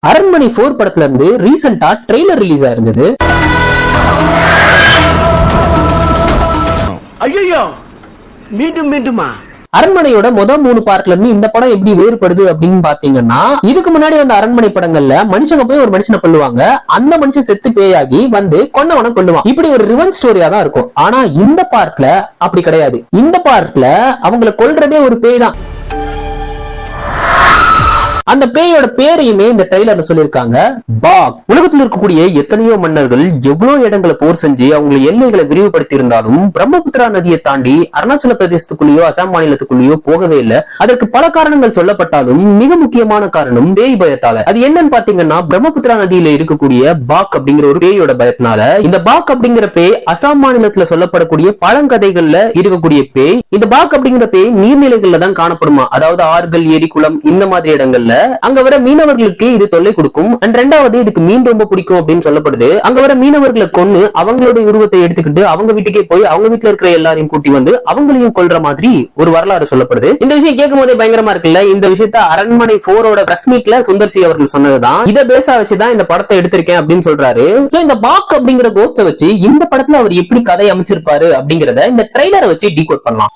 அரண்மனை 4 படத்துல இருந்து ரீசெண்டா ட்ரெய்லர் ரிலீஸ் ஆயிருந்தது. ஐயோ மீண்டும் மீண்டுமா? அரண்மனையோட முதல் 3 பார்ட்ல இருந்து இந்த படம் எப்படி வேறுபடுது அப்படின்னு பாத்தீங்கன்னா, இதுக்கு முன்னாடி அந்த அரண்மனை படங்கள்ல மனுஷங்க போய் ஒரு மனுஷனை கொல்லுவாங்க, அந்த மனுஷன் செத்து பேயாகி வந்து கொன்னவனை கொல்லுவான், இப்படி ஒரு ரிவெஞ்ச் ஸ்டோரியா தான் இருக்கும். ஆனா இந்த பார்ட்ல அப்படி கிடையாது. இந்த பார்ட்ல அவங்களை கொல்றதே ஒரு பேய் தான். அந்த பேயோட பேரையுமே இந்த ட்ரெய்லர்ல சொல்லிருக்காங்க, பாக். உலகத்தில் இருக்கக்கூடிய எத்தனையோ மன்னர்கள் எவ்வளவு இடங்களை போர் செஞ்சு அவங்க எல்லைகளை விரிவுபடுத்தி இருந்தாலும் பிரம்மபுத்திரா நதியை தாண்டி அருணாச்சல பிரதேசத்துக்குள்ளேயோ அசாம் மாநிலத்துக்குள்ளேயோ போகவே இல்லை. அதற்கு பல காரணங்கள் சொல்லப்பட்டாலும் மிக முக்கியமான காரணம் பேய் பயத்தால. அது என்னன்னு பாத்தீங்கன்னா, பிரம்மபுத்திரா நதியில இருக்கக்கூடிய பாக் அப்படிங்கிற ஒரு பேயோட பயத்தினால. இந்த பாக் அப்படிங்கிற பேய் அசாம் மாநிலத்துல சொல்லப்படக்கூடிய பழங்கதைகள்ல இருக்கக்கூடிய பேய். இந்த பாக் அப்படிங்கிற பேய் நீர்நிலைகள்ல தான் காணப்படுமா, அதாவது ஆறுகள், ஏரி, குளம் இந்த மாதிரி இடங்கள்ல. அங்க வர மீனவர்களுக்கு இது தொல்லை கொடுக்கும். ரெண்டாவது, இதுக்கு மீன் ரொம்ப பிடிக்கும் அப்படின்னு சொல்லப்படுது. அங்க வர மீனவர்களை கொன்னு அவங்களுடைய உருவத்தை எடுத்துக்கிட்டு அவங்க வீட்டுக்கே போய் அவங்க வீட்டுல இருக்கிற எல்லாரையும் கூட்டி வந்து அவங்களையும் கொல்ற மாதிரி ஒரு வரலாறு சொல்லப்படுது. இந்த விஷயம் கேட்கும் போதே பயங்கரமா இருக்குல்ல. இந்த விஷயத்த அரண்மனை 4ஓட பிரஸ் மீட்ல சுந்தர் சி அவர்கள் சொன்னதுதான். இதை பேசா வச்சுதான் இந்த படத்தை எடுத்திருக்கேன் அப்படின்னு சொல்றாரு. சோ இந்த பாக் அப்படிங்கிற கோஸ்ட வச்சு இந்த படத்துல அவர் எப்படி கதை அமைச்சிருப்பாரு அப்படிங்கறத இந்த ட்ரெய்லரை வச்சு டீகோட் பண்ணலாம்.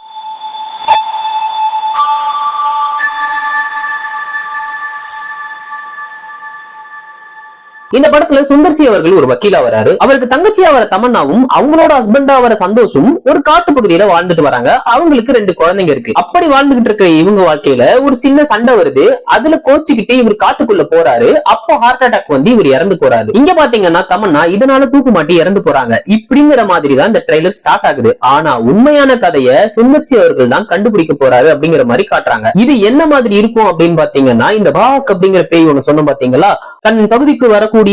இந்த படத்துல சுந்தர் சி அவர்கள் ஒரு வக்கீலா வராரு. அவருக்கு தங்கச்சியா வர தமன்னாவும் அவங்களோட ஹஸ்பண்டா வர சந்தோஷும் ஒரு காட்டு பகுதியில வாழ்ந்துட்டு வராங்க. அவங்களுக்கு 2 குழந்தைங்க இருக்கு. அப்படி வாழ்ந்துகிட்டு இருக்க இவங்க வாழ்க்கையில ஒரு சின்ன சண்டை வருது. அதுல கோச்சிக்கிட்டு இவர் காட்டுக்குள்ள போறாரு. அப்போ ஹார்ட் அட்டாக் வந்து இவர் இறந்து போறாரு. இங்க பாத்தீங்கன்னா தமன்னா இதனால தூக்கு மாட்டி இறந்து போறாங்க. இப்படிங்கிற மாதிரி தான் இந்த ட்ரெய்லர் ஸ்டார்ட் ஆகுது. ஆனா உண்மையான கதையை சுந்தர் சி அவர்கள் தான் கண்டுபிடிக்க போறாரு அப்படிங்கிற மாதிரி காட்டுறாங்க. இது என்ன மாதிரி இருக்கும் அப்படின்னு பாத்தீங்கன்னா, இந்த பாக் அப்படிங்கிற பேய் ஒண்ணு சொன்ன பாத்தீங்களா, தன் பகுதிக்கு வரக்கூடிய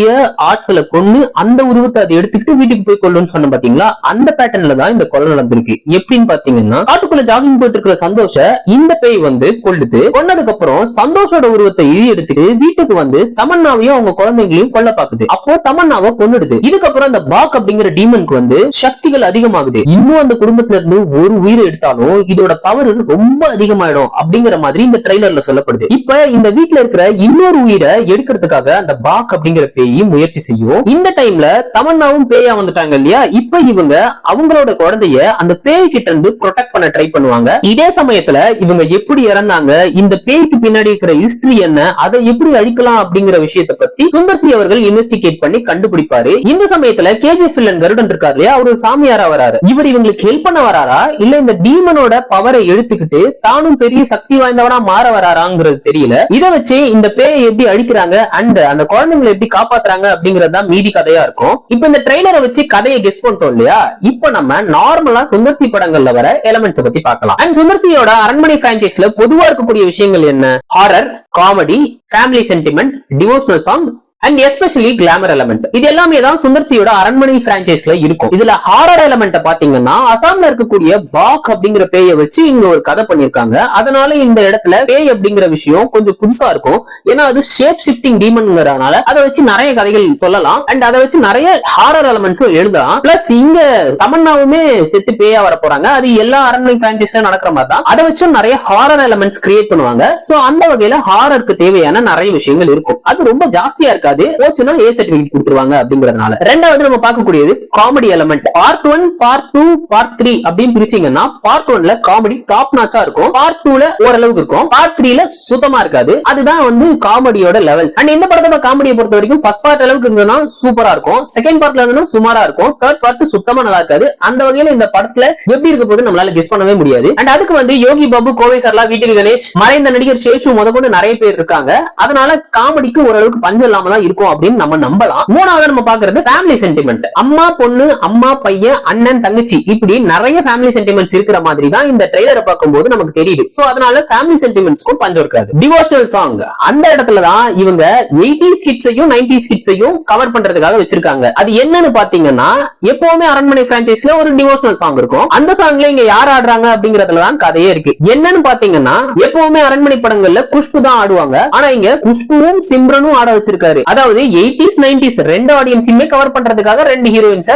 ஆட்களை கொன்னு அந்த உருவத்தை அதை எடுத்துக்கிட்டு வீட்டுக்கு போய் கொல்லுன்னு சொன்ன பாத்தீங்களா, அந்த பேட்டர்ன்ல தான் இந்த கொலை நடந்திருக்கு. எப்படின்னு பாத்தீங்கன்னா, காட்டுக்குள்ள ஜாகிங் போயிட்டு இருக்கிற சந்தோஷ இந்த பேய் வந்து கொல்லுது. கொன்னதுக்கு அப்புறம் சந்தோஷோட உருவத்தை எடுத்துட்டு வீட்டுக்கு வந்து தமன்னாவையும் அவங்க குழந்தைகளையும் கொல்ல பாக்குது. அப்போ தமன்னாவை கொன்னுடுது. இதுக்கப்புறம் அந்த பாக் அப்படிங்கிற டீமனுக்கு வந்து சக்திகள் அதிகமாகுது. இன்னும் அந்த குடும்பத்துல இருந்து ஒரு உயிரை எடுத்தாலும் இதோட பவர் ரொம்ப அதிகமாயிடும் அப்படிங்கிற மாதிரி இந்த ட்ரெய்லர்ல சொல்லப்படுது. இப்ப இந்த வீட்டுல இருக்கிற இன்னொரு உயிரை எடுக்கிறதுக்காக அந்த பாக் அப்படிங்கிற பேய் முயற்சி செய்யும். இந்த டைம்ல தமன்னாவும் பேயா வந்துட்டாங்க இல்லையா, இப்ப இவங்க அவங்களோட குழந்தைய அந்த பேய் கிட்ட இருந்து ப்ரொடெக்ட் பண்ண ட்ரை பண்ணுவாங்க. இதே சமயத்துல இவங்க எப்படி இறந்தாங்க, இந்த பேய்க்கு பின்னாடி இருக்கிற ஹிஸ்டரி என்ன, அதை எப்படி அழிக்கலாம் அப்படிங்கிற விஷயத்தை பத்தி சுந்தர் சி அவர்கள் இன்வெஸ்டிகேட் பண்ணி கண்டுபிடிப்பாரு. இந்த சமயத்துல கேஜிஎஃப் வில்லன் கருடன் இருக்காரு இல்லையா, அவர் சாமியாரா வராரு. இவர் இவங்களுக்கு ஹெல்ப் பண்ண வராரா இல்ல இந்த டீமனோட பவரை எடுத்துக்கிட்டு தானும் பெரிய சக்தி வாய்ந்தவனா மாற வராராங்கிறது தெரியல. இதை வச்சு இந்த பேயை எப்படி அழிக்கிறாங்க அண்ட் அந்த குழந்தைங்களை எப்படி காப்பாத்துறாங்க அப்படிங்கறது தான் மீதி கதையா இருக்கும். இப்ப இந்த ட்ரெய்லரை வச்சு கதையை கெஸ் பண்ணிட்டோம் இல்லையா, இப்ப நம்ம நார்மலா சுந்தர் சி படங்கள்ல வர எலிமெண்ட்ஸ் பத்தி பார்க்கலாம். அண்ட் சுந்தர் சியோட அரண்மனை பிரான்சைஸ்ல பொதுவா இருக்கக்கூடிய விஷயங்கள் என்ன? Horror, comedy, family sentiment, devotional song and especially glamour element. இது எல்லாமே தான் சுந்தர் சியோட அரண்மனை பிரான்சைஸ்ல இருக்கும். இதுல ஹாரர் எலிமெண்ட் பாத்தீங்கன்னா, அசாம்ல இருக்கக்கூடிய பாக் அப்படிங்கிற பேயை வச்சு இங்க ஒரு கதை பண்ணிருக்காங்க. அதனால இந்த இடத்துல பேய் அப்படிங்கிற விஷயம் கொஞ்சம் புதுசா இருக்கும். ஏன்னா அது ஷேப் ஷிஃப்டிங் டீமன்ங்கறனால அதை வச்சு நிறைய கதைகள் சொல்லலாம் அண்ட் அதை வச்சு நிறைய ஹாரர் எலிமெண்ட்ஸும் எழுதலாம். பிளஸ் இங்க தமன்னாவுமே செத்து பேயா வர போறாங்க. அது எல்லா அரண்மனை பிரான்சைஸ்ல நடக்கிற மாதிரி தான். அதை வச்சும் நிறைய ஹாரர் எலிமெண்ட்ஸ் கிரியேட் பண்ணுவாங்க. சோ அந்த வகையில ஹாரருக்கு தேவையான நிறைய விஷயங்கள் இருக்கும். அது ரொம்ப ஜாஸ்தியா இருக்காது. போச்சுனா ஏ சர்டிபிகேட் கொடுத்துருவாங்க அப்படிங்கறதுனால. ரெண்டாவது நம்ம பார்க்கக்கூடியது comedy element. Part 1, part 2, part 3 அப்படின்னு பிரிச்சீங்கன்னா, பார்ட் 1ல காமெடி டாப் நாச்சா இருக்கும். பார்ட் 2ல ஓரளவுக்கு இருக்கும். பார்ட் 3ல சுத்தமா இருக்காது. அதுதான் வந்து காமெடியோட லெவல்ஸ். அண்ட் இந்த படத்தோட காமெடியை பொறுத்த வரைக்கும் ஃபர்ஸ்ட் பார்ட் அளவுக்கு இருந்ததுன்னா சூப்பரா இருக்கும். செகண்ட் பார்ட்ல இருந்ததுன்னா சுமாரா இருக்கும். தேர்ட் பார்ட் சுத்தமா நல்லா இருக்காது. அந்த வகையில இந்த படத்துல எப்படி இருக்க போது நம்மளால கெஸ் பண்ணவே முடியாது. அண்ட் அதுக்கு வந்து யோகி பாபு, கோவை சர்லா, வீட்டு கணேஷ், மறைந்த நடிகர் சேஷு முதற்கொண்டு நிறைய பேர் இருக்காங்க. அதனால காமெடிக்கு ஓரளவுக்கு பஞ்சம் இல்லாம தான் இருக்கும் அப்படின்னு நம்ம நம்பலாம். மூணாவது நம்ம பாக்குறது ஃபேமிலி சென்டிமெண்ட். அம்மா பொண்ணு, அம்மா பையன், அண்ணன் தங்கச்சி, இப்படி நிறைய ஃபேமிலி சென்டிமெண்ட்ஸ் இருக்கிற மாதிரி தான் இந்த ட்ரெய்லரை பார்க்கும்போது நமக்கு தெரியுது. சோ அதனால ஃபேமிலி சென்டிமெண்ட்ஸ்க்கும் பஞ்சம் இருக்காது. டிவோஷனல் சாங் அந்த இடத்துல தான் இவங்க 80s கிட்ஸையும் 90s கிட்ஸையும் கவர் பண்றதுக்காக வச்சிருக்காங்க. அது என்னன்னு பாத்தீங்கன்னா, எப்பவுமே அரண்மனை பிரான்சைஸ்ல ஒரு டிவோஷனல் சாங் இருக்கும். அந்த சாங்ல இங்க யார் ஆடுறாங்க அப்படிங்கறதுல தான் கதையே இருக்கு. என்னன்னு பாத்தீங்கன்னா, எப்பவுமே அரண்மனை படங்கள்ல குஷ்பு தான் ஆடுவாங்க. ஆனா இங்க குஷ்புவும் சிம்ரனும் ஆட வச்சிருக்காரு. அதாவது 80s 90s ரெண்டு ஆடியன்ஸுமே கவர் பண்றதுக்காக ரெண்டு ஹீரோயின்ஸ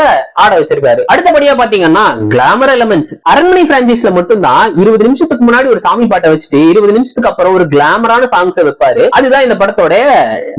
ஆட வச்சிருக்காரு. அடுத்தபடியா பாத்தீங்கன்னா கிளாமர் எலிமெண்ட்ஸ். அரண்மனை பிரான்சைஸ்ல மட்டும் தான் 20 நிமிஷத்துக்கு முன்னாடி ஒரு சாமி பாட்டை வச்சுட்டு 20 நிமிஷத்துக்கு அப்புறம் ஒரு கிளாமரான சாங்ஸ் வைப்பாரு. அதுதான் இந்த படத்தோட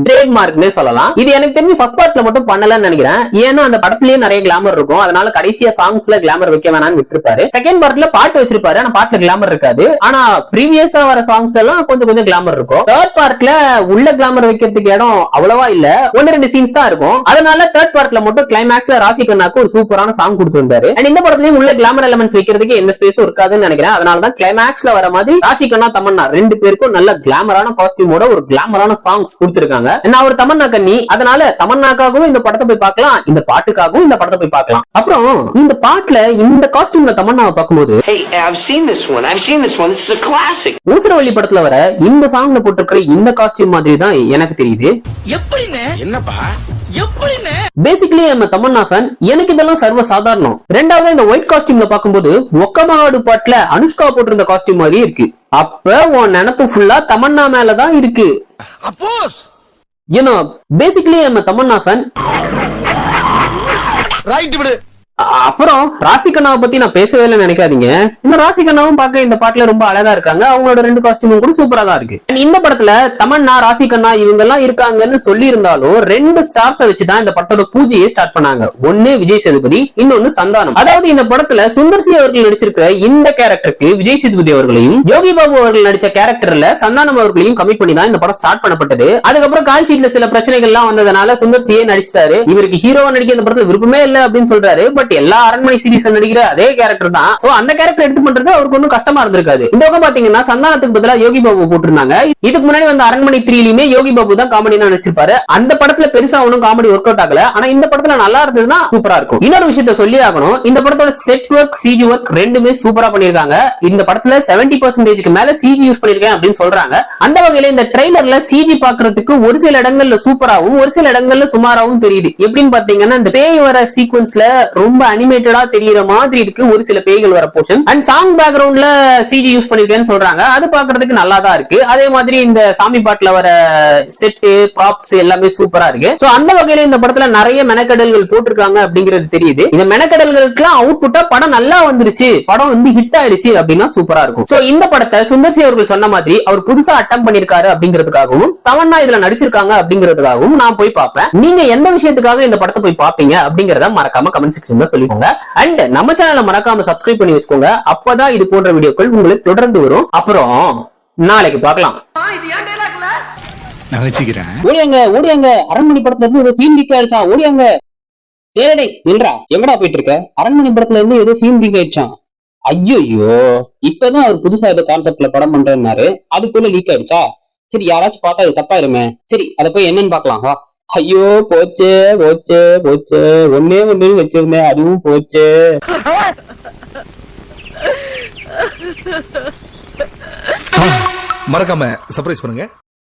ட்ரேட் மார்க்னே சொல்லலாம். இது எனக்கு தெரிஞ்சு ஃபர்ஸ்ட் பார்ட்ல மட்டும் பண்ணலன்னு நினைக்கிறேன். ஏன்னா அந்த படத்திலேயே நிறைய கிளாமர் இருக்கும், அதனால கடைசியா சாங்ஸ்ல கிளாமர் வைக்க வேணாம்னு விட்டுருப்பாரு. செகண்ட் பார்ட்ல பாட்டு வச்சிருப்பாரு, ஆனா பாட்டுல கிளாமர் இருக்காது. ஆனா ப்ரீவியஸா வர சாங்ஸ் எல்லாம் கொஞ்சம் கொஞ்சம் கிளாமர் இருக்கும். தேர்ட் பார்ட்ல உள்ள கிளாமர் வைக்கிறதுக்கு இடம் அவ்வளவா இல்ல, ஒன்னு ரெண்டு சீன்ஸ் தான் இருக்கும். அதனால தேர்ட் பார்ட்ல மட்டும் கிளைமேக்ஸ்ல ராசி கண்ணாக்கு ஒரு சூப்பரான சாங் கொடுத்திருந்தாரு. அண்ட் இந்த படத்துலயும் உள்ள கிளாமர் எலிமெண்ட்ஸ் வைக்கிறதுக்கு எந்த ஸ்பேஸும் இருக்காதுன்னு நினைக்கிறேன். அதனாலதான் கிளைமேக்ஸ்ல வர மாதிரி ராசி கண்ணா தமன்னா ரெண்டு பேருக்கும் நல்ல கிளாமரான காஸ்டியூமோட ஒரு கிளாமரான சாங்ஸ் கொடுத்திருக்காங்க. நான் ஒரு தமன்னா கண்ணி, அதனால தமன்னாக்காகவும் இந்த படத்தை போய் பார்க்கலாம், இந்த பாட்டுக்காகவும் இந்த படத்தை போய் பார்க்கலாம். அப்புறம் இந்த பாட்டுல இந்த காஸ்டியூம்ல தமன்னாவை பார்க்கும்போது ஊசரவள்ளி படத்துல வர இந்த சாங்ல போட்டிருக்கிற இந்த காஸ்டியூம் மாதிரி தான் எனக்கு தெரியுது. என்னப்பா பேசிக்கலி நம்ம தமன்னா ஃபேன், எனக்கு இதெல்லாம் சர்வ சாதாரணம். ரெண்டாவது இந்த ஒயிட் காஸ்டியூம்ல பார்க்கும்போது ஒக்கமாடு பாட்டுல அனுஷ்கா போட்டிருந்த காஸ்டியூம் மாதிரி இருக்கு. அப்ப உன் நினப்பு ஃபுல்லா தமன்னா மேலதான் இருக்கு. ஏன்னா பேசிக்கலி நம்ம தமன்னா ஃபேன். ரைட் விடு. அப்புறம் ராசிகண்ணாவை பத்தி நான் பேசவே இல்லை நினைக்காதீங்க. இந்த ராசிகண்ணாவும் பார்க்க இந்த பாட்டுல ரொம்ப அழகா இருக்காங்க. அவங்களோட ரெண்டு காஸ்டியூமும் கூட சூப்பரா தான் இருக்கு. இந்த படத்துல தமன்னா ராசிகண்ணா இவங்க எல்லாம் இருக்காங்கன்னு சொல்லி இருந்தாலும் ரெண்டு ஸ்டார்ஸ வச்சுதான் இந்த படத்தோட பூஜையை ஸ்டார்ட் பண்ணாங்க. ஒன்னு விஜய் சேதுபதி, இன்னொன்னு சந்தானம். அதாவது இந்த படத்துல சுந்தர்சி அவர்கள் நடிச்சிருக்கிற இந்த கேரக்டருக்கு விஜய் சேதுபதி அவர்களையும் யோகி பாபு அவர்கள் நடிச்ச கேரக்டர்ல சந்தானம் அவர்களையும் கமிட் பண்ணி தான் இந்த படம் ஸ்டார்ட் பண்ணப்பட்டது. அதுக்கப்புறம் கால் ஷீட்ல சில பிரச்சனைகள் எல்லாம் வந்ததுனால சுந்தர்சியே நடிச்சிட்டாரு. இவருக்கு ஹீரோவா நடிக்க இந்த படத்துல விருப்பமே இல்லை அப்படின்னு சொல்றாரு. பட் எல்லா அரண்மனை சீரிஸ்ல நடிக்கிற அதே கேரக்டர் தான். சோ அந்த கேரக்டர் எடுத்து பண்றது அவருக்கு ஒன்னும் கஷ்டமா இருந்திருக்காது. இந்த பக்கம் பாத்தீங்கன்னா சந்தானத்துக்கு பதிலா யோகி பாபு போட்டிருந்தாங்க. இதுக்கு முன்னாடி வந்து அரண்மனை 3லயுமே யோகி பாபு தான் காமெடி நடிச்சிருப்பாரு. அந்த படத்துல பெருசா ஒன்னும் காமெடி ஒர்க் அவுட் ஆகல. ஆனா இந்த படத்துல நல்லா இருந்ததுன்னா சூப்பரா இருக்கும். இன்னொரு விஷயத்த சொல்லி ஆகணும், இந்த படத்தோட செட் ஒர்க் சிஜி ஒர்க் ரெண்டுமே சூப்பரா பண்ணிருக்காங்க. இந்த படத்துல 70% மேல சிஜி யூஸ் பண்ணிருக்கேன் அப்படின்னு சொல்றாங்க. அந்த வகையில இந்த ட்ரெய்லர்ல சிஜி பாக்குறதுக்கு ஒரு சில இடங்கள்ல சூப்பராவும் ஒரு சில இடங்கள்ல சுமாராவும் தெரியுது. எப்படின்னு பாத்தீங்கன்னா இந்த பேய் வர சீக்வன்ஸ்ல ரொம்ப அனிமேட்டடா தெரியற மாதிரி இருக்கு ஒரு சில பேய்கள் வர போர்ஷன். அண்ட் சாங் பேக்ரவுண்ட்ல சிஜி யூஸ் பண்ணிருக்கேன்னு சொல்றாங்க. அது பாக்குறதுக்கு நல்லா தான் இருக்கு. அதே மாதிரி இந்த சாமி பாட்டுல வர செட்டு ப்ராப்ஸ் எல்லாமே சூப்பரா இருக்கு. சோ அந்த வகையில இந்த படத்துல நிறைய மெனக்கடல்கள் போட்டிருக்காங்க அப்படிங்கிறது தெரியுது. இந்த மெனக்கடல்களுக்குலாம் அவுட்புட்டா படம் நல்லா வந்துருச்சு, படம் வந்து ஹிட் ஆயிடுச்சு அப்படின்னா சூப்பரா இருக்கும். சோ இந்த படத்தை சுந்தர்சி அவர்கள் சொன்ன மாதிரி அவர் புதுசா அட்டம் பண்ணிருக்காரு அப்படிங்கிறதுக்காகவும் தமன்னா இதுல நடிச்சிருக்காங்க அப்படிங்கிறதுக்காகவும் நான் போய் பார்ப்பேன். நீங்க எந்த விஷயத்துக்காக இந்த படத்தை போய் பாப்பீங்க அப்படிங்கறத மறக்காம கமெண்ட் செக்ஷன்ல சொல்லிக்கோங்க. அண்ட் நம்ம சேனலை மறக்காம சப்ஸ்கிரைப் பண்ணி வச்சுக்கோங்க. அப்பதான் இது போன்ற வீடியோக்கள் உங்களுக்கு தொடர்ந்து வரும். அப்புறம் நாளைக்கு பார்க்கலாம். ஓடியாங்க ஓடியாங்க, அரண்மனை படத்துல இருந்து ஏதோ சீன் லீக் ஆயிடுச்சான். ஓடியாங்க. டேய் இல்லடா, எங்கடா போயிட்டு இருக்க? அரண்மனை படத்துல இருந்து ஏதோ சீன் லீக் ஆயிடுச்சான். ஐயோ, இப்பதான் அவர் புதுசா ஏதோ கான்செப்ட்ல படம் பண்றாரு, அதுக்குள்ள லீக் ஆயிடுச்சா? சரி, யாராச்சும் பார்த்தா அது தப்பாயிருமே. சரி, அதை போய் என்னன்னு பாக்கலாம் வா. ஐயோ, போச்சு போச்சு போச்சு, ஒன்னே ஒண்ணு வச்சிருந்தேன், அதுவும் போச்சு. மறக்காம சர்ப்ரைஸ் பண்ணுங்க.